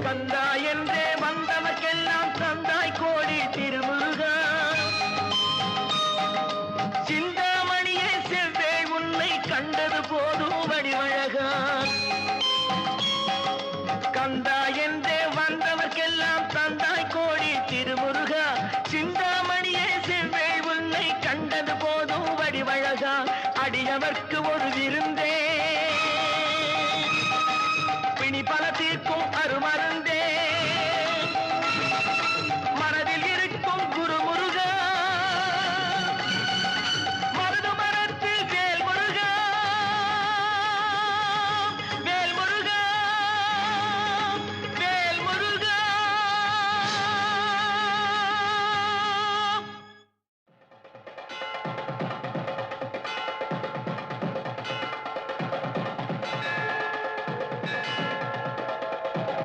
கந்தா என்றே வந்தவர்க்கெல்லாம் தந்தாய் கோடி திருமுருகா சிந்தாமணியே செவ்வே உன்னை கண்டது போதும் வடிவழகா கந்தா என்றே வந்தவர்க்கெல்லாம் தந்தாய் கோடி திருமுருகா சிந்தாமணியே செவ்வே உன்னை கண்டது போதும் வடிவழகா அடியவர்க்கு ஒரு விருந்து